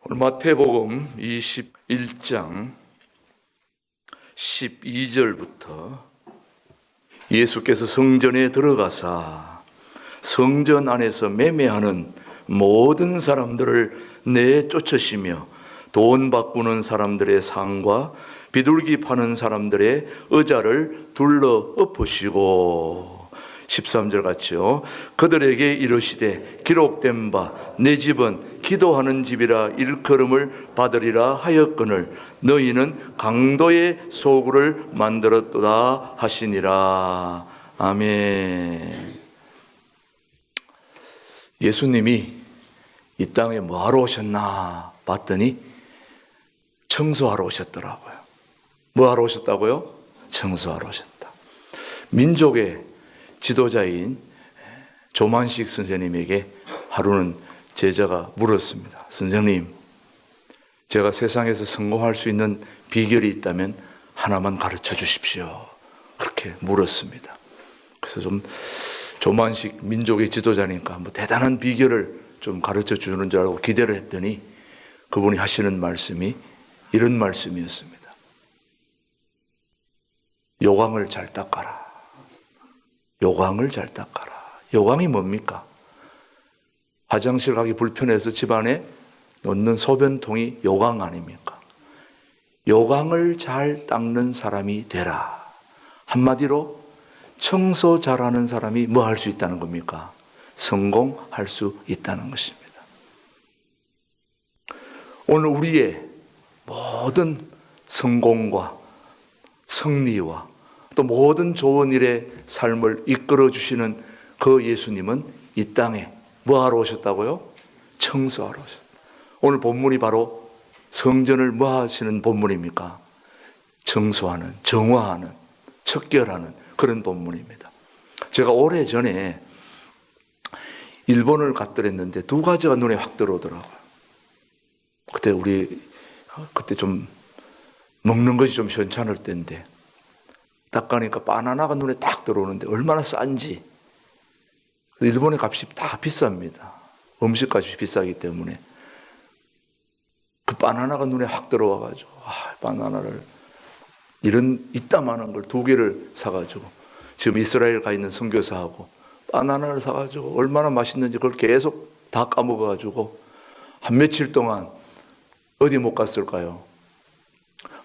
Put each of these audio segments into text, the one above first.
오늘 마태복음 21장 12절부터 예수께서 성전에 들어가사 성전 안에서 매매하는 모든 사람들을 내쫓으시며 돈 바꾸는 사람들의 상과 비둘기 파는 사람들의 의자를 둘러 엎으시고 13절 같이요. 그들에게 이르시되 기록된 바 내 집은 기도하는 집이라 일컬음을 받으리라 하였거늘 너희는 강도의 소굴을 만들었도다 하시니라. 아멘. 예수님이 이 땅에 뭐하러 오셨나 봤더니 청소하러 오셨더라고요. 뭐하러 오셨다고요? 청소하러 오셨다. 민족의 지도자인 조만식 선생님에게 하루는 제자가 물었습니다. 선생님, 제가 세상에서 성공할 수 있는 비결이 있다면 하나만 가르쳐 주십시오. 그렇게 물었습니다. 그래서 좀 조만식 민족의 지도자니까 뭐 대단한 비결을 좀 가르쳐 주는 줄 알고 기대를 했더니 그분이 하시는 말씀이 이런 말씀이었습니다. 요강을 잘 닦아라. 요강을 잘 닦아라. 요강이 뭡니까? 화장실 가기 불편해서 집안에 놓는 소변통이 요강 아닙니까? 요강을 잘 닦는 사람이 되라. 한마디로 청소 잘하는 사람이 뭐 할 수 있다는 겁니까? 성공할 수 있다는 것입니다. 오늘 우리의 모든 성공과 승리와 또 모든 좋은 일의 삶을 이끌어 주시는 그 예수님은 이 땅에 뭐 하러 오셨다고요? 청소하러 오셨다. 오늘 본문이 바로 성전을 뭐 하시는 본문입니까? 청소하는, 정화하는, 척결하는 그런 본문입니다. 제가 오래전에 일본을 갔더랬는데 두 가지가 눈에 확 들어오더라고요. 그때 좀 먹는 것이 좀 시원찮을 때인데 딱 가니까 바나나가 눈에 딱 들어오는데 얼마나 싼지. 일본의 값이 다 비쌉니다. 음식값이 비싸기 때문에. 그 바나나가 눈에 확 들어와가지고 바나나를 이런 이따만한 걸 2개를 사가지고 지금 이스라엘 가 있는 선교사하고 바나나를 사가지고 얼마나 맛있는지 그걸 계속 다 까먹어가지고 한 며칠 동안 어디 못 갔을까요?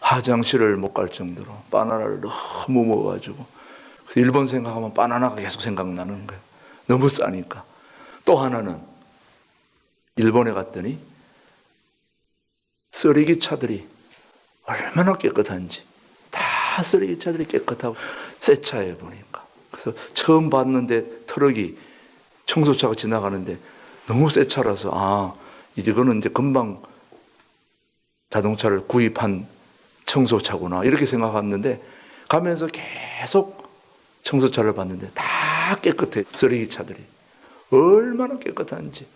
화장실을 못 갈 정도로 바나나를 너무 먹어가지고 그래서 일본 생각하면 바나나가 계속 생각나는 거예요. 너무 싸니까. 또 하나는 일본에 갔더니 쓰레기 차들이 얼마나 깨끗한지 다 쓰레기 차들이 깨끗하고 새 차에 보니까. 그래서 처음 봤는데 트럭이 청소차가 지나가는데 너무 새 차라서 이거는 이제 금방 자동차를 구입한 청소차구나 이렇게 생각했는데 가면서 계속 청소차를 봤는데 다 깨끗해. 쓰레기차들이 얼마나 깨끗한지.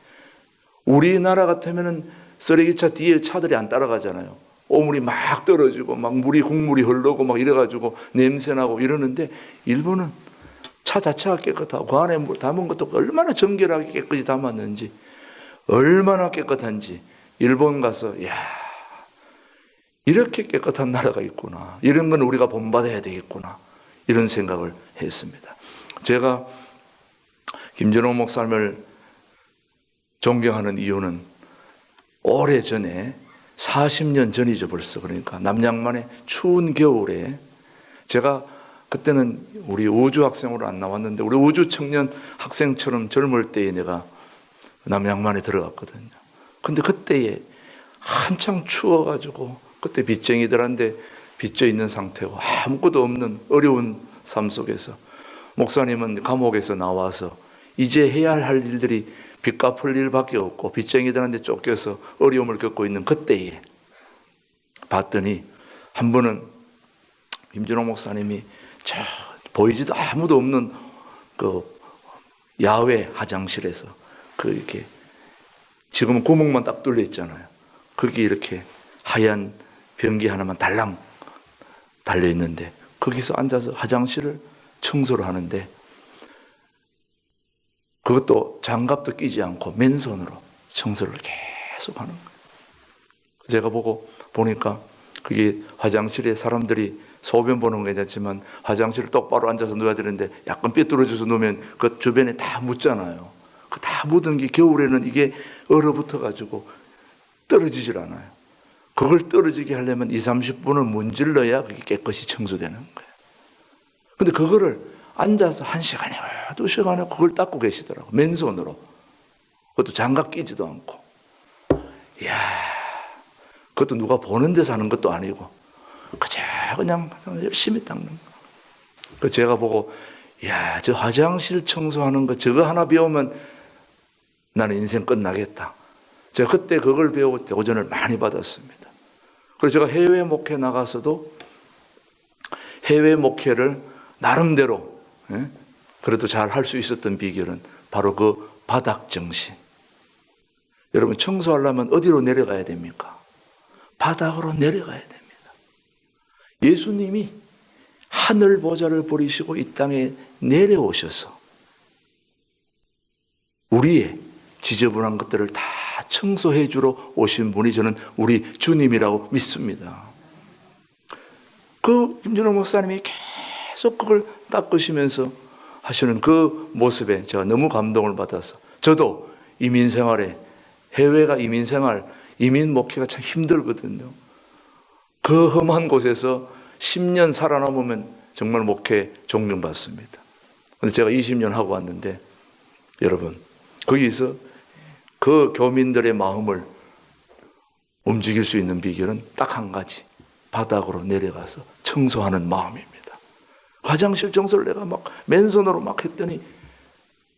우리나라 같으면은 쓰레기차 뒤에 차들이 안 따라가잖아요. 오물이 막 떨어지고 막 국물이 흐르고 막 이래가지고 냄새나고 이러는데 일본은 차 자체가 깨끗하고 그 안에 담은 것도 얼마나 정결하게 깨끗이 담았는지 얼마나 깨끗한지 일본 가서 이렇게 깨끗한 나라가 있구나. 이런 건 우리가 본받아야 되겠구나. 이런 생각을 했습니다. 제가 김준호 목사님을 존경하는 이유는 오래전에 40년 전이죠 벌써. 그러니까 남양만의 추운 겨울에 제가 그때는 우리 우주학생으로 안 나왔는데 우리 우주청년 학생처럼 젊을 때에 내가 남양만에 들어갔거든요. 근데 그때에 한창 추워가지고 그때 빚쟁이들한테 빚져 있는 상태고 아무것도 없는 어려운 삶 속에서 목사님은 감옥에서 나와서 이제 해야 할 일들이 빚 갚을 일밖에 없고 빚쟁이들한테 쫓겨서 어려움을 겪고 있는 그때에 봤더니 한 번은 김준호 목사님이 저 보이지도 아무도 없는 그 야외 화장실에서 이렇게 지금은 구멍만 딱 뚫려 있잖아요. 거기 이렇게 하얀 변기 하나만 달랑 달려 있는데 거기서 앉아서 화장실을 청소를 하는데 그것도 장갑도 끼지 않고 맨손으로 청소를 계속 하는 거예요. 제가 보니까 그게 화장실에 사람들이 소변 보는 건 괜찮지만 화장실을 똑바로 앉아서 누워야 되는데 약간 삐뚤어져서 누우면 그 주변에 다 묻잖아요. 그 다 묻은 게 겨울에는 이게 얼어붙어 가지고 떨어지질 않아요. 그걸 떨어지게 하려면 2-30분을 문질러야 그게 깨끗이 청소되는 거예요. 근데 그거를 앉아서 1시간에 2시간에 그걸 닦고 계시더라고요. 맨손으로. 그것도 장갑 끼지도 않고. 이야, 그것도 누가 보는 데서 하는 것도 아니고 그냥 열심히 닦는 거. 제가 보고 이야, 저 화장실 청소하는 거 저거 하나 배우면 나는 인생 끝나겠다. 제가 그때 그걸 배우고 도전을 많이 받았습니다. 그래서 제가 해외 목회 나가서도 해외 목회를 나름대로 그래도 잘 할 수 있었던 비결은 바로 그 바닥 정신. 여러분, 청소하려면 어디로 내려가야 됩니까? 바닥으로 내려가야 됩니다. 예수님이 하늘 보좌를 버리시고 이 땅에 내려오셔서 우리의 지저분한 것들을 다 청소해 주러 오신 분이 저는 우리 주님이라고 믿습니다. 그 김준호 목사님이 계속 그걸 닦으시면서 하시는 그 모습에 제가 너무 감동을 받아서 저도 이민 생활에 해외가 이민 목회가 참 힘들거든요. 그 험한 곳에서 10년 살아남으면 정말 목회 존경받습니다. 근데 제가 20년 하고 왔는데 여러분, 거기서 그 교민들의 마음을 움직일 수 있는 비결은 딱 한 가지. 바닥으로 내려가서 청소하는 마음입니다. 화장실 청소를 내가 막 맨손으로 막 했더니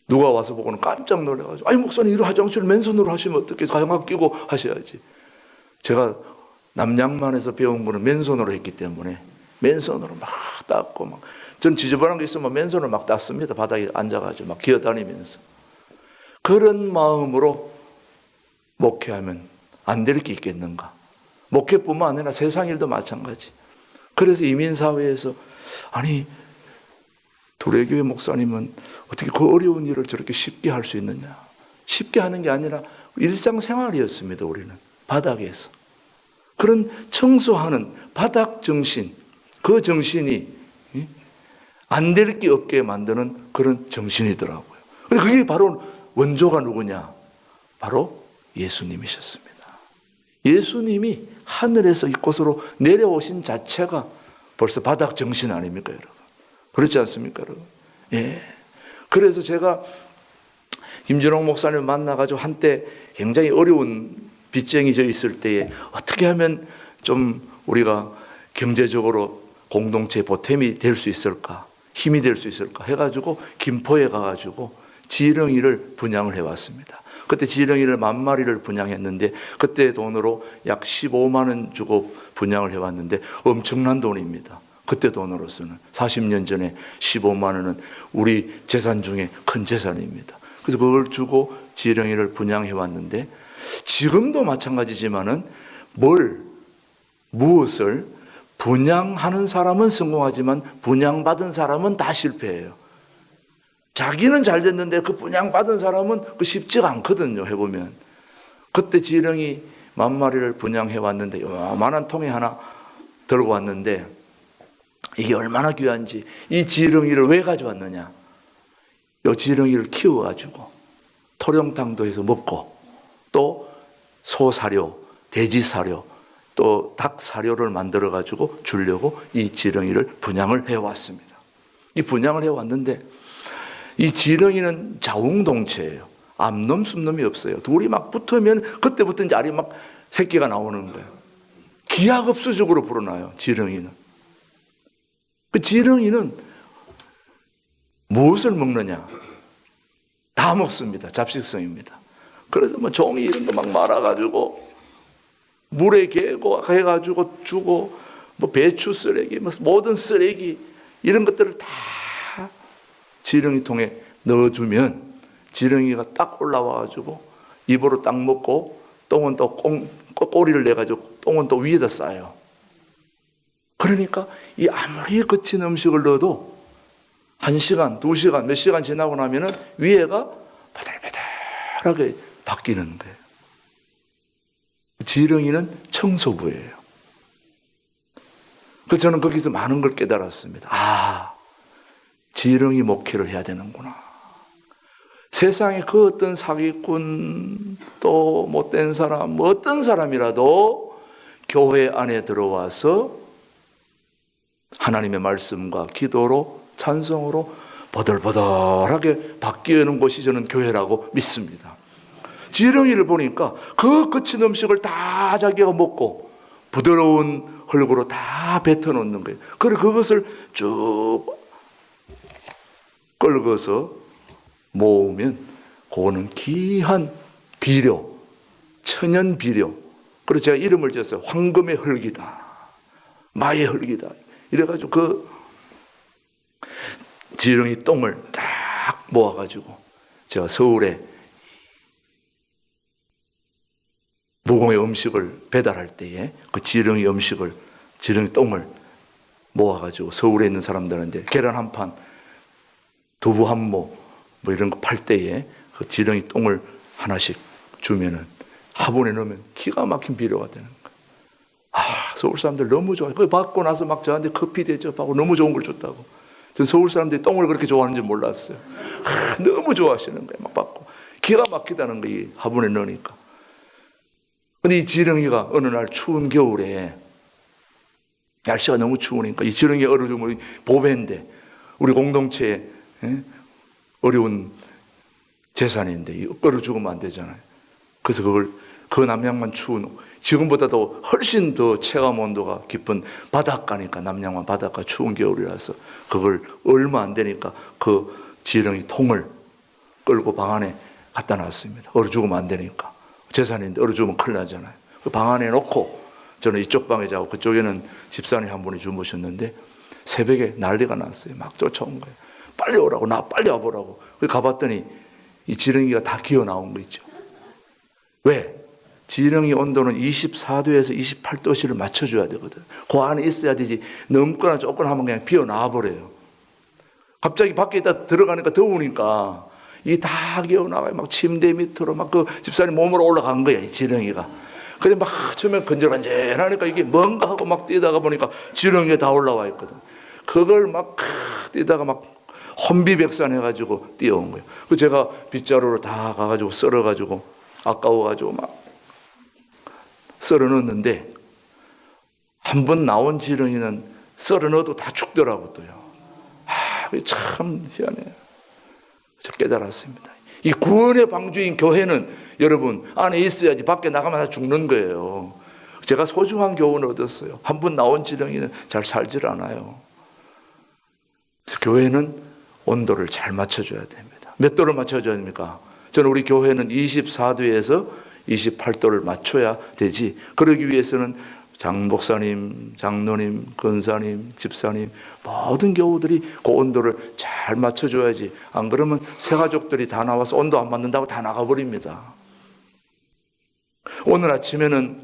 누가 와서 보고는 깜짝 놀라가지고, 아니 목사님 이런 화장실을 맨손으로 하시면 어떻게 장갑 끼고 하셔야지. 제가 남양만에서 배운 거는 맨손으로 했기 때문에 맨손으로 막 닦고 막, 전 지저분한 게 있으면 맨손으로 막 닦습니다. 바닥에 앉아가지고 막 기어다니면서. 그런 마음으로 목회하면 안 될 게 있겠는가. 목회뿐만 아니라 세상 일도 마찬가지. 그래서 이민사회에서 아니 도래교회 목사님은 어떻게 그 어려운 일을 저렇게 쉽게 할 수 있느냐. 쉽게 하는 게 아니라 일상생활이었습니다. 우리는 바닥에서. 그런 청소하는 바닥 정신, 그 정신이 안 될 게 없게 만드는 그런 정신이더라고요. 그게 바로 원조가 누구냐? 바로 예수님이셨습니다. 예수님이 하늘에서 이곳으로 내려오신 자체가 벌써 바닥 정신 아닙니까, 여러분? 그렇지 않습니까, 여러분? 예. 그래서 제가 김준홍 목사님을 만나가지고 한때 굉장히 어려운 빚쟁이 져 있을 때에 어떻게 하면 좀 우리가 경제적으로 공동체 보탬이 될 수 있을까, 힘이 될 수 있을까 해가지고 김포에 가가지고 지렁이를 분양을 해왔습니다. 그때 지렁이를 10,000마리를 분양했는데 그때 돈으로 약 15만 원 주고 분양을 해왔는데 엄청난 돈입니다. 그때 돈으로서는 40년 전에 15만 원은 우리 재산 중에 큰 재산입니다. 그래서 그걸 주고 지렁이를 분양해왔는데 지금도 마찬가지지만은 무엇을 분양하는 사람은 성공하지만 분양받은 사람은 다 실패해요. 자기는 잘 됐는데 그 분양받은 사람은 그 쉽지가 않거든요. 해보면. 그때 지렁이 10,000마리를 분양해왔는데 요만한 통에 하나 들고 왔는데 이게 얼마나 귀한지. 이 지렁이를 왜 가져왔느냐. 이 지렁이를 키워가지고 토령탕도 해서 먹고 또 소사료, 돼지사료, 또 닭사료를 만들어가지고 주려고 이 지렁이를 분양을 해왔습니다. 이 분양을 해왔는데 이 지렁이는 자웅동체예요. 암놈, 순놈이 없어요. 둘이 막 붙으면 그때부터 이제 알이 막 새끼가 나오는 거예요. 기하급수적으로 불어나요, 지렁이는. 그 지렁이는 무엇을 먹느냐? 다 먹습니다. 잡식성입니다. 그래서 뭐 종이 이런 거 막 말아가지고 물에 개고 해가지고 주고 뭐 배추 쓰레기, 뭐 모든 쓰레기 이런 것들을 다 지렁이통에 넣어주면 지렁이가 딱 올라와가지고 입으로 딱 먹고 똥은 또 꼬리를 내가지고 똥은 또 위에다 싸요. 그러니까 이 아무리 거친 음식을 넣어도 1시간, 2시간, 몇 시간 지나고 나면은 위에가 바들바들하게 바뀌는 거예요. 지렁이는 청소부예요. 그래서 저는 거기서 많은 걸 깨달았습니다. 아, 지렁이 목회를 해야 되는구나. 세상에 그 어떤 사기꾼, 또 못된 사람, 뭐 어떤 사람이라도 교회 안에 들어와서 하나님의 말씀과 기도로, 찬송으로 버들버들하게 바뀌는 곳이 저는 교회라고 믿습니다. 지렁이를 보니까 그 거친 음식을 다 자기가 먹고 부드러운 흙으로 다 뱉어놓는 거예요. 그리고 그것을 쭉 긁어서 모으면 그거는 귀한 비료, 천연 비료. 그래서 제가 이름을 지었어요. 황금의 흙이다, 마의 흙이다. 이래가지고 그 지렁이 똥을 딱 모아가지고 제가 서울에 무공의 음식을 배달할 때에 그 지렁이 음식을, 지렁이 똥을 모아가지고 서울에 있는 사람들한테 계란 한 판, 두부 한 모, 뭐 이런 거 팔 때에 그 지렁이 똥을 하나씩 주면은 화분에 넣으면 기가 막힌 비료가 되는 거예요. 아, 서울 사람들 너무 좋아요. 그거 받고 나서 막 저한테 커피 대접하고 너무 좋은 걸 줬다고. 전 서울 사람들이 똥을 그렇게 좋아하는지 몰랐어요. 아, 너무 좋아하시는 거예요. 막 받고. 기가 막히다는 거예요. 이 화분에 넣으니까. 근데 이 지렁이가 어느 날 추운 겨울에 날씨가 너무 추우니까 이 지렁이 얼어주면 보배인데 우리 공동체에 어려운 재산인데 얼어 죽으면 안 되잖아요. 그래서 그걸 그 남양만 추운, 지금보다도 훨씬 더 체감 온도가 깊은 바닷가니까, 남양만 바닷가 추운 겨울이라서 그걸 얼마 안 되니까 그 지렁이 통을 끌고 방 안에 갖다 놨습니다. 얼어 죽으면 안 되니까. 재산인데 얼어 죽으면 큰일 나잖아요. 그 방 안에 놓고 저는 이쪽 방에 자고 그쪽에는 집사님 한 분이 주무셨는데 새벽에 난리가 났어요. 막 쫓아온 거예요. 빨리 오라고, 나 빨리 와보라고. 가봤더니 이 지렁이가 다 기어 나온 거 있죠. 왜? 지렁이 온도는 24도에서 28도씨를 맞춰줘야 되거든. 그 안에 있어야 되지. 넘거나 쫓거나 하면 그냥 비어 나와버려요. 갑자기 밖에 있다 들어가니까 더우니까 이 다 기어 나가요. 막 침대 밑으로 막 그 집사님 몸으로 올라간 거야, 이 지렁이가. 근데 막 처음에 건질건질하니까 이게 뭔가 하고 막 뛰다가 보니까 지렁이가 다 올라와 있거든. 그걸 막 뛰다가 막 혼비백산 해가지고 뛰어온 거예요. 그래서 제가 빗자루로 다 가가지고 썰어가지고 아까워가지고 막 썰어 넣었는데 한 번 나온 지렁이는 썰어 넣어도 다 죽더라고 또요. 아, 참 희한해요. 제가 깨달았습니다. 이 구원의 방주인 교회는 여러분 안에 있어야지 밖에 나가면 다 죽는 거예요. 제가 소중한 교훈을 얻었어요. 한 번 나온 지렁이는 잘 살질 않아요. 그래서 교회는 온도를 잘 맞춰줘야 됩니다. 몇 도를 맞춰줘야 됩니까? 저는 우리 교회는 24도에서 28도를 맞춰야 되지. 그러기 위해서는 장 목사님, 장로님, 권사님, 집사님 모든 교우들이 그 온도를 잘 맞춰줘야지. 안 그러면 새 가족들이 다 나와서 온도 안 맞는다고 다 나가버립니다. 오늘 아침에는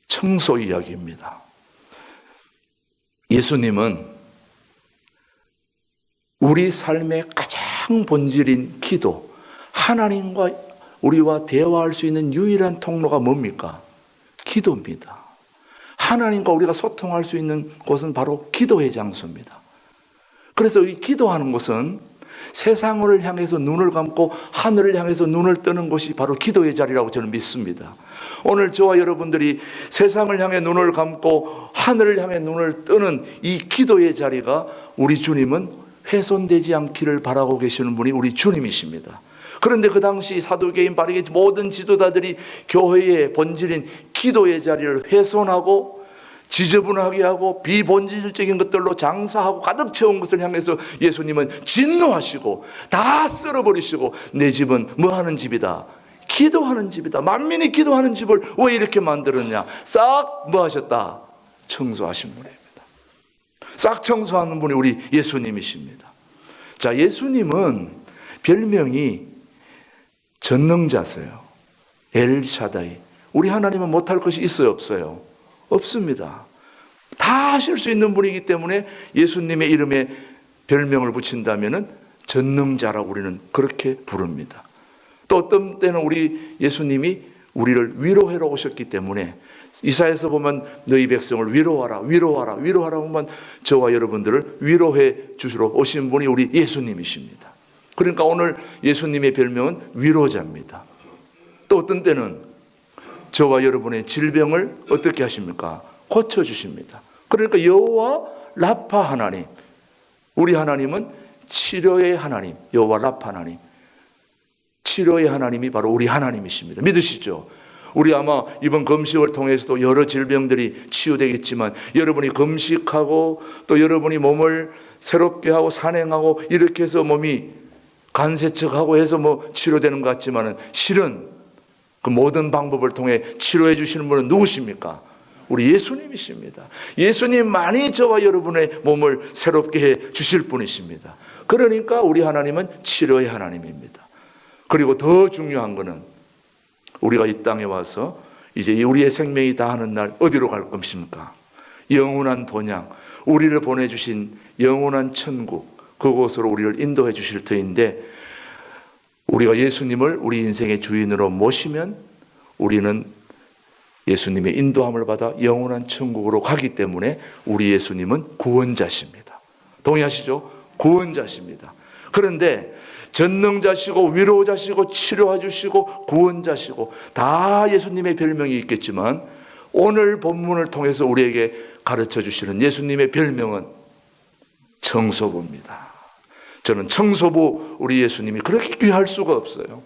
청소 이야기입니다. 예수님은 우리 삶의 가장 본질인 기도, 하나님과 우리와 대화할 수 있는 유일한 통로가 뭡니까? 기도입니다. 하나님과 우리가 소통할 수 있는 곳은 바로 기도의 장소입니다. 그래서 이 기도하는 것은 세상을 향해서 눈을 감고 하늘을 향해서 눈을 뜨는 것이 바로 기도의 자리라고 저는 믿습니다. 오늘 저와 여러분들이 세상을 향해 눈을 감고 하늘을 향해 눈을 뜨는 이 기도의 자리가 우리 주님은 훼손되지 않기를 바라고 계시는 분이 우리 주님이십니다. 그런데 그 당시 사두개인 바리개 모든 지도자들이 교회의 본질인 기도의 자리를 훼손하고 지저분하게 하고 비본질적인 것들로 장사하고 가득 채운 것을 향해서 예수님은 진노하시고 다 쓸어버리시고 내 집은 뭐 하는 집이다? 기도하는 집이다. 만민이 기도하는 집을 왜 이렇게 만들었냐? 싹 뭐 하셨다? 청소하신 분입니다. 싹 청소하는 분이 우리 예수님이십니다. 자, 예수님은 별명이 전능자세요. 엘샤다이. 우리 하나님은 못할 것이 있어요, 없어요? 없습니다. 다 하실 수 있는 분이기 때문에 예수님의 이름에 별명을 붙인다면 전능자라고 우리는 그렇게 부릅니다. 또 어떤 때는 우리 예수님이 우리를 위로하러 오셨기 때문에 이사야에서 보면 너희 백성을 위로하라 위로하라 위로하라 보면 저와 여러분들을 위로해 주시러 오신 분이 우리 예수님이십니다. 그러니까 오늘 예수님의 별명은 위로자입니다. 또 어떤 때는 저와 여러분의 질병을 어떻게 하십니까? 고쳐주십니다. 그러니까 여호와 라파 하나님, 우리 하나님은 치료의 하나님, 여호와 라파 하나님, 치료의 하나님이 바로 우리 하나님이십니다. 믿으시죠? 우리 아마 이번 금식을 통해서도 여러 질병들이 치유되겠지만 여러분이 금식하고 또 여러분이 몸을 새롭게 하고 산행하고 이렇게 해서 몸이 간세척하고 해서 뭐 치료되는 것 같지만은 실은 그 모든 방법을 통해 치료해 주시는 분은 누구십니까? 우리 예수님이십니다. 예수님만이 저와 여러분의 몸을 새롭게 해 주실 분이십니다. 그러니까 우리 하나님은 치료의 하나님입니다. 그리고 더 중요한 것은 우리가 이 땅에 와서 이제 우리의 생명이 다하는 날 어디로 갈 것입니까? 영원한 본향, 우리를 보내주신 영원한 천국, 그곳으로 우리를 인도해 주실 터인데 우리가 예수님을 우리 인생의 주인으로 모시면 우리는 예수님의 인도함을 받아 영원한 천국으로 가기 때문에 우리 예수님은 구원자십니다. 동의하시죠? 구원자십니다. 그런데 전능자시고 위로자시고 치료해주시고 구원자시고 다 예수님의 별명이 있겠지만 오늘 본문을 통해서 우리에게 가르쳐 주시는 예수님의 별명은 청소부입니다. 저는 청소부 우리 예수님이 그렇게 귀할 수가 없어요.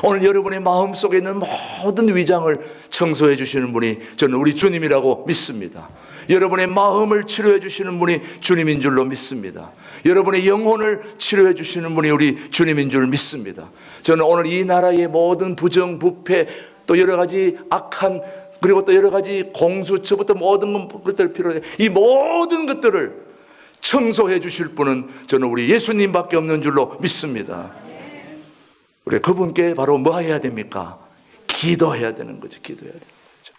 오늘 여러분의 마음속에 있는 모든 위장을 청소해 주시는 분이 저는 우리 주님이라고 믿습니다. 여러분의 마음을 치료해 주시는 분이 주님인 줄로 믿습니다. 여러분의 영혼을 치료해 주시는 분이 우리 주님인 줄 믿습니다. 저는 오늘 이 나라의 모든 부정, 부패, 또 여러 가지 악한, 그리고 또 여러 가지 공수처부터 모든 것들 필요해. 이 모든 것들을 청소해 주실 분은 저는 우리 예수님밖에 없는 줄로 믿습니다. 우리 그분께 바로 뭐 해야 됩니까? 기도해야 되는 거죠. 기도해야 되는 거죠.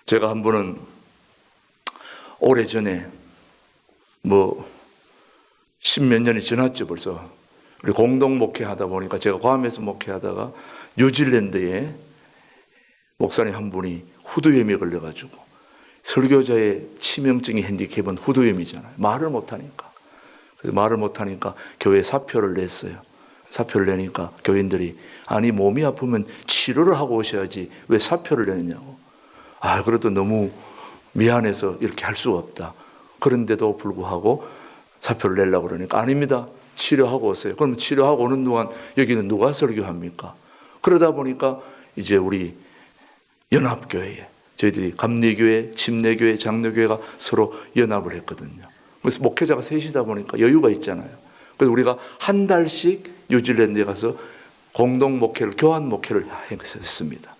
제가 한 번은 오래전에 뭐 십몇 년이 지났죠 벌써. 우리 공동 목회하다 보니까 제가 괌에서 목회하다가 뉴질랜드에 목사님 한 분이 후두염에 걸려가지고 설교자의 치명적인 핸디캡은 후두염이잖아요. 말을 못하니까. 그래서 말을 못하니까 교회에 사표를 냈어요. 사표를 내니까 교인들이 아니 몸이 아프면 치료를 하고 오셔야지 왜 사표를 내느냐고. 아 그래도 너무 미안해서 이렇게 할 수가 없다. 그런데도 불구하고 사표를 내려고 그러니까 아닙니다. 치료하고 오세요. 그럼 치료하고 오는 동안 여기는 누가 설교합니까? 그러다 보니까 이제 우리 연합교회에 저희들이 감리교회, 침례교회, 장로교회가 서로 연합을 했거든요. 그래서 목회자가 셋이다 보니까 여유가 있잖아요. 그래서 우리가 한 달씩 뉴질랜드에 가서 공동 목회를, 교환 목회를 했습니다.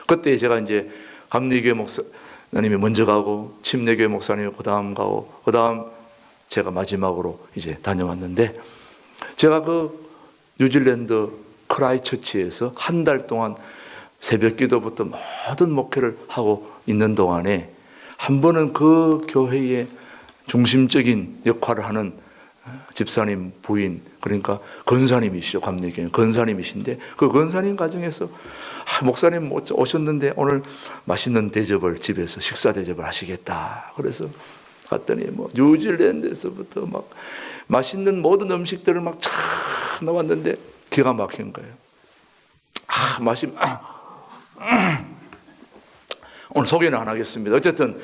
그때 제가 이제 감리교회 목사님이 먼저 가고 침례교회 목사님이 그 다음 가고 그 다음 제가 마지막으로 이제 다녀왔는데 제가 그 뉴질랜드 크라이처치에서 한 달 동안 새벽 기도부터 모든 목회를 하고 있는 동안에 한 번은 그 교회의 중심적인 역할을 하는 집사님 부인, 그러니까 권사님이시죠. 감리교회 권사님이신데 그 권사님 가정에서 목사님 오셨는데 오늘 맛있는 대접을 집에서 식사 대접을 하시겠다. 그래서 갔더니 뭐 뉴질랜드에서부터 막 맛있는 모든 음식들을 막 쫙 나왔는데 기가 막힌 거예요. 오늘 소개는 안 하겠습니다. 어쨌든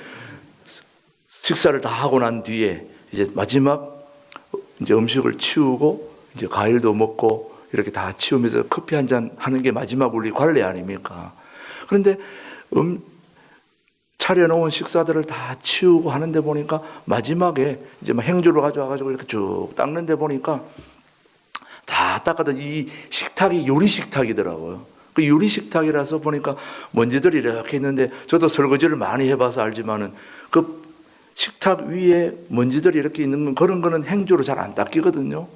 식사를 다 하고 난 뒤에 이제 마지막 이제 음식을 치우고 이제 과일도 먹고 이렇게 다 치우면서 커피 한 잔 하는 게 마지막 우리 관례 아닙니까? 그런데 차려놓은 식사들을 다 치우고 하는데 보니까 마지막에 이제 막 행주를 가져와가지고 이렇게 쭉 닦는데 보니까 다 닦아도 이 식탁이 요리식탁이더라고요. 그 요리식탁이라서 보니까 먼지들이 이렇게 있는데 저도 설거지를 많이 해봐서 알지만은 그 식탁 위에 먼지들이 이렇게 있는 건 그런 거는 행주로 잘 안 닦이거든요.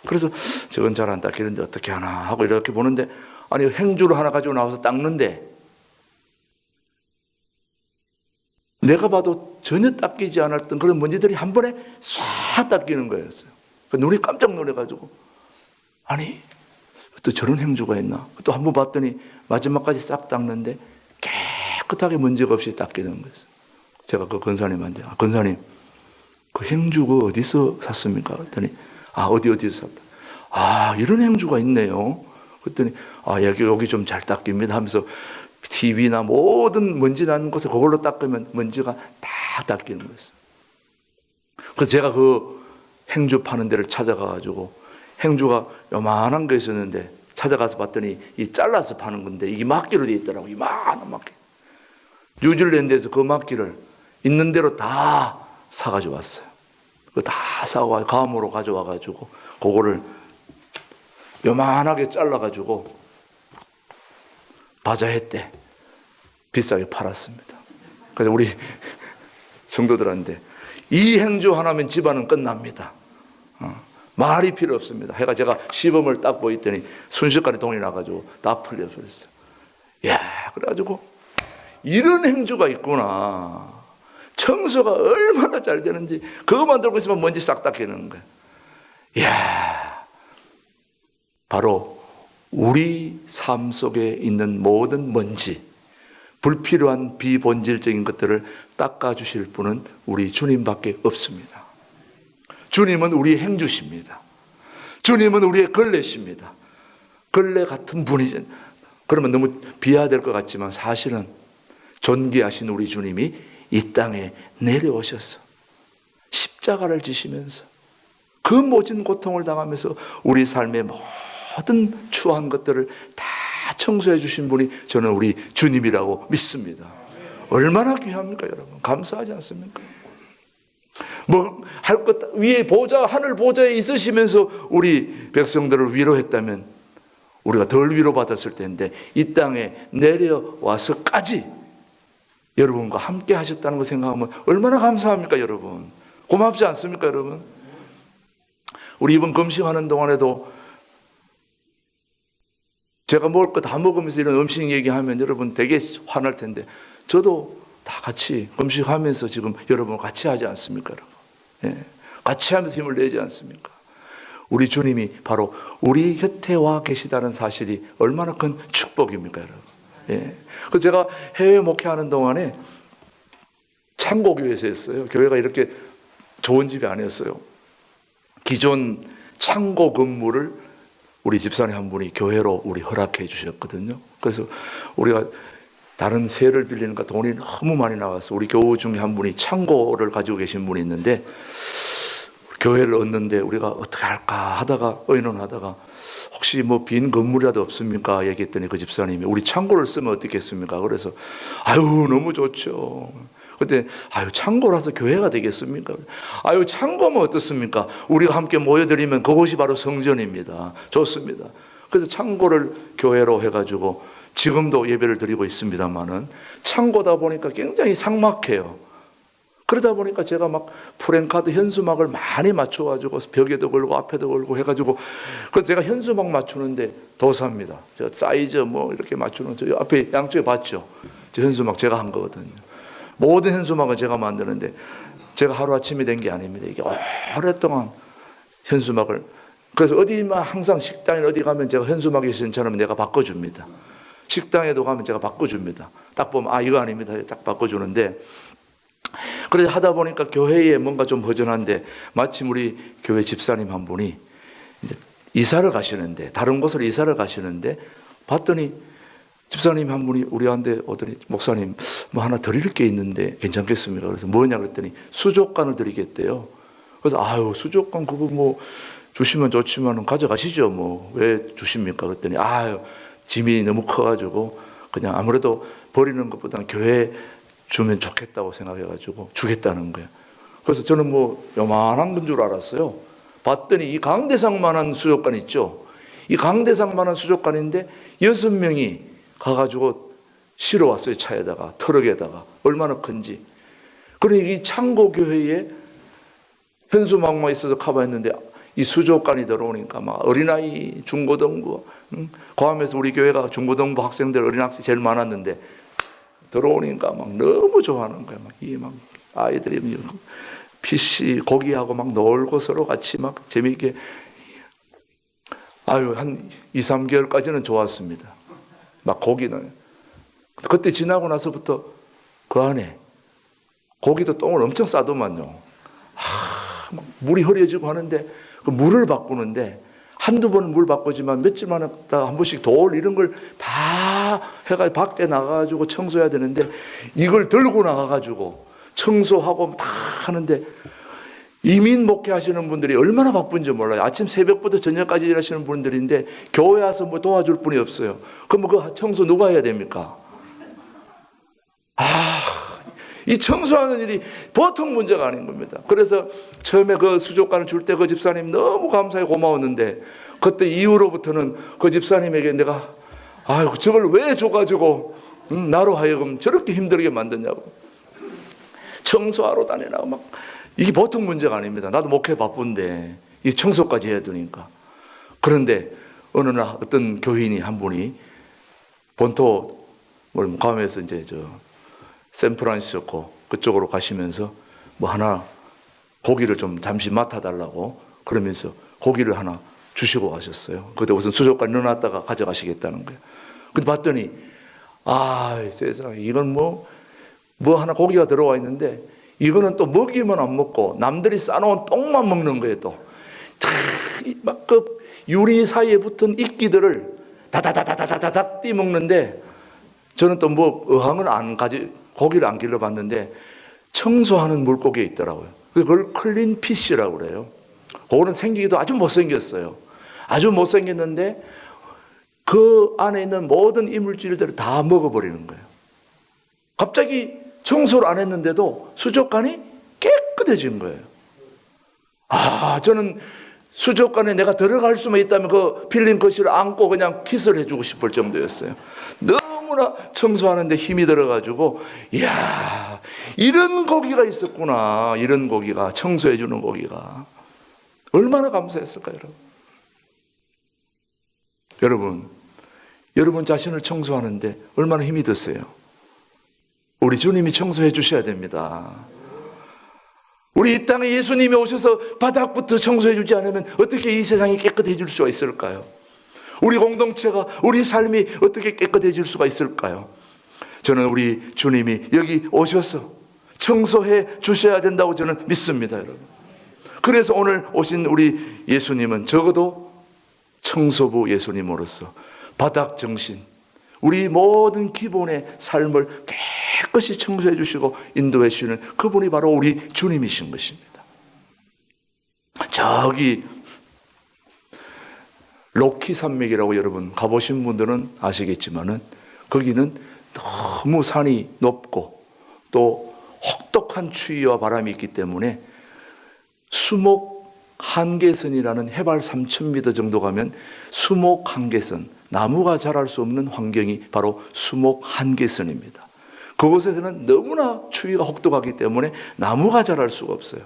그래서 저건 잘 안 닦이는데 어떻게 하나 하고 이렇게 보는데 아니 행주로 하나 가지고 나와서 닦는데 내가 봐도 전혀 닦이지 않았던 그런 먼지들이 한 번에 싹 닦이는 거였어요. 눈이 깜짝 놀래가지고 아니 또 저런 행주가 있나? 또 한 번 봤더니 마지막까지 싹 닦는데 깨끗하게 먼지가 없이 닦이는 거예요. 제가 그 권사님한테, 권사님, 그 행주가 어디서 샀습니까? 그랬더니, 어디서 샀다. 이런 행주가 있네요. 그랬더니, 여기 좀 잘 닦입니다 하면서 TV나 모든 먼지 나는 곳에 그걸로 닦으면 먼지가 다 닦이는 거예요. 그래서 제가 그 행주 파는 데를 찾아가가지고 행주가 요만한 거 있었는데 찾아가서 봤더니 이 잘라서 파는 건데 이게 막기로 돼 있더라고. 이만한 막기. 뉴질랜드에서 그 막기를 있는 대로 다 사가지고 왔어요. 그거 다 사와 감으로 가져와가지고 그거를 요만하게 잘라가지고 바자회 때 비싸게 팔았습니다. 그래서 우리 성도들한테 이 행주 하나면 집안은 끝납니다. 말이 필요 없습니다. 해가 제가 시범을 딱 보였더니 순식간에 돈이 나가지고 다 풀려버렸어요. 그래가지고 이런 행주가 있구나. 청소가 얼마나 잘 되는지 그것만 들고 있으면 먼지 싹 닦이는 거예요. 바로 우리 삶 속에 있는 모든 먼지, 불필요한 비본질적인 것들을 닦아주실 분은 우리 주님밖에 없습니다. 주님은 우리의 행주십니다. 주님은 우리의 걸레십니다. 걸레 같은 분이죠. 그러면 너무 비하될 것 같지만 사실은 존귀하신 우리 주님이 이 땅에 내려오셔서 십자가를 지시면서 그 모진 고통을 당하면서 우리 삶의 모든 추한 것들을 다 청소해 주신 분이 저는 우리 주님이라고 믿습니다. 얼마나 귀합니까, 여러분? 감사하지 않습니까? 할 것 위에 보좌, 하늘 보좌에 있으시면서 우리 백성들을 위로했다면 우리가 덜 위로받았을 텐데 이 땅에 내려와서까지 여러분과 함께 하셨다는 걸 생각하면 얼마나 감사합니까, 여러분? 고맙지 않습니까, 여러분? 우리 이번 금식하는 동안에도 제가 먹을 거 다 먹으면서 이런 음식 얘기하면 여러분 되게 화날 텐데 저도 다 같이 금식하면서 지금 여러분 같이 하지 않습니까, 여러분? 같이 하면서 힘을 내지 않습니까? 우리 주님이 바로 우리 곁에 와 계시다는 사실이 얼마나 큰 축복입니까, 여러분? 그래서 제가 해외 목회하는 동안에 창고교회에서 했어요. 교회가 이렇게 좋은 집이 아니었어요. 기존 창고 건물을 우리 집사님 한 분이 교회로 우리 허락해 주셨거든요. 그래서 우리가 다른 세를 빌리니까 돈이 너무 많이 나와서 우리 교우 중에 한 분이 창고를 가지고 계신 분이 있는데 교회를 얻는데 우리가 어떻게 할까 하다가 의논하다가 혹시 뭐 빈 건물이라도 없습니까? 얘기했더니 그 집사님이 우리 창고를 쓰면 어떻겠습니까? 그래서 너무 좋죠. 그때 창고라서 교회가 되겠습니까? 창고면 어떻습니까? 우리가 함께 모여드리면 그곳이 바로 성전입니다. 좋습니다. 그래서 창고를 교회로 해가지고 지금도 예배를 드리고 있습니다만은 창고다 보니까 굉장히 삭막해요. 그러다 보니까 제가 막 프랭카드 현수막을 많이 맞춰가지고 벽에도 걸고 앞에도 걸고 해가지고 그래서 제가 현수막 맞추는데 도사입니다. 제가 사이즈 이렇게 맞추는 저 앞에 양쪽에 봤죠? 저 현수막 제가 한 거거든요. 모든 현수막은 제가 만드는데 제가 하루아침에 된 게 아닙니다. 이게 오랫동안 현수막을 그래서 어디만 항상 식당에 어디 가면 제가 현수막이 괜찮으면 내가 바꿔줍니다. 식당에도 가면 제가 바꿔줍니다. 딱 보면 이거 아닙니다. 딱 바꿔주는데 그래서 하다 보니까 교회에 뭔가 좀 허전한데 마침 우리 교회 집사님 한 분이 이제 이사를 가시는데 다른 곳으로 이사를 가시는데 봤더니 집사님 한 분이 우리한테 오더니 목사님 뭐 하나 드릴 게 있는데 괜찮겠습니까? 그래서 뭐냐 그랬더니 수족관을 드리겠대요. 그래서 수족관 그거 주시면 좋지만 가져가시죠. 왜 주십니까? 그랬더니 짐이 너무 커가지고 그냥 아무래도 버리는 것보다는 교회에 주면 좋겠다고 생각해가지고 주겠다는 거예요. 그래서 저는 요만한 건 줄 알았어요. 봤더니 이 강대상만한 수족관 있죠. 이 강대상만한 수족관인데 6명이 가가지고 실어왔어요. 차에다가 트럭에다가 얼마나 큰지. 그러니 이 창고교회에 현수막만 있어서 커버했는데 이 수족관이 들어오니까 막 어린아이 중고등부 고함에서 우리 교회가 중고등부 학생들 어린 학생 제일 많았는데 들어오니까 막 너무 좋아하는 거야. 막 아이들이 PC 고기하고 막 놀고 서로 같이 막 재미있게 한 2, 3개월까지는 좋았습니다. 막 고기는. 그때 지나고 나서부터 그 안에 고기도 똥을 엄청 싸더만요. 막 물이 흐려지고 하는데 그 물을 바꾸는데 한두 번 물 바꾸지만 며칠만 있다가 한 번씩 돌 이런 걸 다 해가지고 밖에 나가가지고 청소해야 되는데 이걸 들고 나가가지고 청소하고 다 하는데 이민 목회하시는 분들이 얼마나 바쁜지 몰라요. 아침 새벽부터 저녁까지 일하시는 분들인데 교회 와서 뭐 도와줄 분이 없어요. 그럼 그 청소 누가 해야 됩니까? 이 청소하는 일이 보통 문제가 아닌 겁니다. 그래서 처음에 그 수족관을 줄 때 그 집사님 너무 감사히 고마웠는데 그때 이후로부터는 그 집사님에게 내가 저걸 왜 줘가지고 나로 하여금 저렇게 힘들게 만드냐고. 청소하러 다니라고 막. 이게 보통 문제가 아닙니다. 나도 목회 바쁜데 이 청소까지 해야 되니까. 그런데 어느 날 어떤 교인이 한 분이 본토 괌에서 이제 샌프란시스코 그쪽으로 가시면서 뭐 하나 고기를 좀 잠시 맡아달라고 그러면서 고기를 하나 주시고 가셨어요. 그때 우선 수족관 넣어놨다가 가져가시겠다는 거예요. 근데 봤더니 세상에 이건 뭐 하나 고기가 들어와 있는데 이거는 또 먹이면 안 먹고 남들이 싸놓은 똥만 먹는 거예요. 또 막 그 유리 사이에 붙은 이끼들을 다다다다다다닥 띠먹는데 저는 또 뭐 의항은 고기를 안 길러봤는데 청소하는 물고기에 있더라고요. 그걸 클린 피쉬라고 그래요. 그거는 생기기도 아주 못생겼어요. 아주 못생겼는데 그 안에 있는 모든 이물질들을 다 먹어버리는 거예요. 갑자기 청소를 안 했는데도 수족관이 깨끗해진 거예요. 저는 수족관에 내가 들어갈 수만 있다면 그 빌린 거실을 안고 그냥 키스를 해주고 싶을 정도였어요. 너무나 청소하는데 힘이 들어가지고 이야 이런 고기가 있었구나. 이런 고기가 청소해주는 고기가 얼마나 감사했을까요? 여러분 자신을 청소하는데 얼마나 힘이 드세요? 우리 주님이 청소해 주셔야 됩니다. 우리 이 땅에 예수님이 오셔서 바닥부터 청소해 주지 않으면 어떻게 이 세상이 깨끗해질 수가 있을까요? 우리 공동체가 우리 삶이 어떻게 깨끗해질 수가 있을까요? 저는 우리 주님이 여기 오셔서 청소해 주셔야 된다고 저는 믿습니다, 여러분. 그래서 오늘 오신 우리 예수님은 적어도 청소부 예수님으로서 바닥 정신, 우리 모든 기본의 삶을 깨끗이 청소해 주시고 인도해 주시는 그분이 바로 우리 주님이신 것입니다. 저기 로키 산맥이라고 여러분 가보신 분들은 아시겠지만은 거기는 너무 산이 높고 또 혹독한 추위와 바람이 있기 때문에 수목 한계선이라는 해발 3,000m 정도 가면 수목 한계선, 나무가 자랄 수 없는 환경이 바로 수목 한계선입니다. 그곳에서는 너무나 추위가 혹독하기 때문에 나무가 자랄 수가 없어요.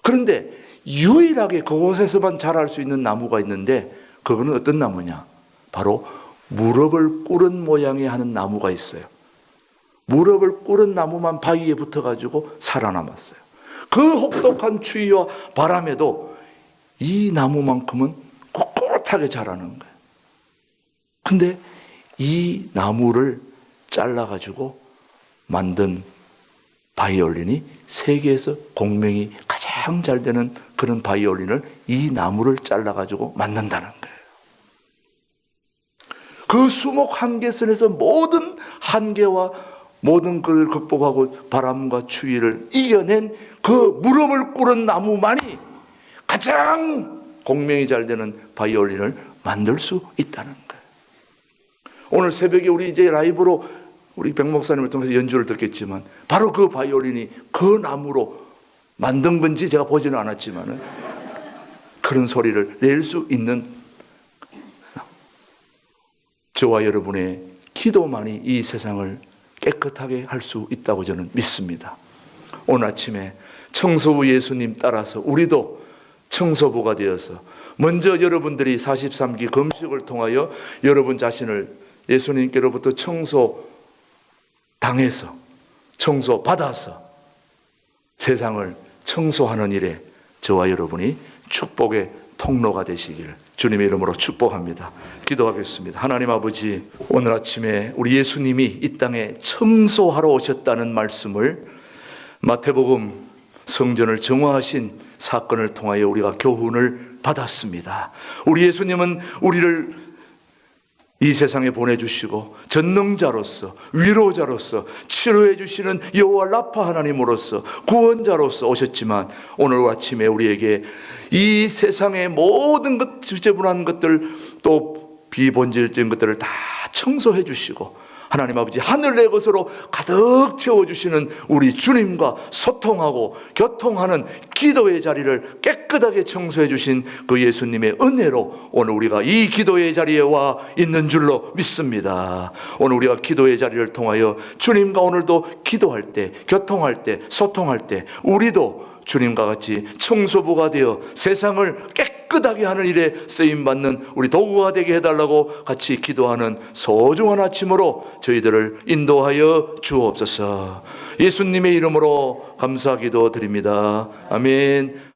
그런데 유일하게 그곳에서만 자랄 수 있는 나무가 있는데 그거는 어떤 나무냐? 바로 무릎을 꿇은 모양의 하는 나무가 있어요. 무릎을 꿇은 나무만 바위에 붙어가지고 살아남았어요. 그 혹독한 추위와 바람에도 이 나무만큼은 꿋꿋하게 자라는 거예요. 근데 이 나무를 잘라가지고 만든 바이올린이 세계에서 공명이 가장 잘 되는 그런 바이올린을 이 나무를 잘라가지고 만든다는 거예요. 그 수목 한계선에서 모든 한계와 모든 걸 극복하고 바람과 추위를 이겨낸 그 무릎을 꿇은 나무만이 가장 공명이 잘 되는 바이올린을 만들 수 있다는 거예요. 오늘 새벽에 우리 이제 라이브로 우리 백 목사님을 통해서 연주를 듣겠지만 바로 그 바이올린이 그 나무로 만든 건지 제가 보지는 않았지만 그런 소리를 낼 수 있는 저와 여러분의 기도만이 이 세상을 깨끗하게 할 수 있다고 저는 믿습니다. 오늘 아침에 청소부 예수님 따라서 우리도 청소부가 되어서 먼저 여러분들이 43기 금식을 통하여 여러분 자신을 예수님께로부터 청소 당해서 청소 받아서 세상을 청소하는 일에 저와 여러분이 축복의 통로가 되시기를 주님의 이름으로 축복합니다. 기도하겠습니다. 하나님 아버지, 오늘 아침에 우리 예수님이 이 땅에 청소하러 오셨다는 말씀을 마태복음 성전을 정화하신 사건을 통하여 우리가 교훈을 받았습니다. 우리 예수님은 우리를 이 세상에 보내주시고 전능자로서, 위로자로서, 치료해 주시는 여호와 라파 하나님으로서, 구원자로서 오셨지만 오늘 아침에 우리에게 이 세상의 모든 것, 지저분한 것들, 또 비본질적인 것들을 다 청소해 주시고 하나님 아버지 하늘 내 것으로 가득 채워주시는 우리 주님과 소통하고 교통하는 기도의 자리를 깨끗하게 청소해 주신 그 예수님의 은혜로 오늘 우리가 이 기도의 자리에 와 있는 줄로 믿습니다. 오늘 우리가 기도의 자리를 통하여 주님과 오늘도 기도할 때, 교통할 때, 소통할 때 우리도 주님과 같이 청소부가 되어 세상을 깨끗하게 하는 일에 쓰임받는 우리 도구가 되게 해달라고 같이 기도하는 소중한 아침으로 저희들을 인도하여 주옵소서. 예수님의 이름으로 감사 기도 드립니다. 아멘.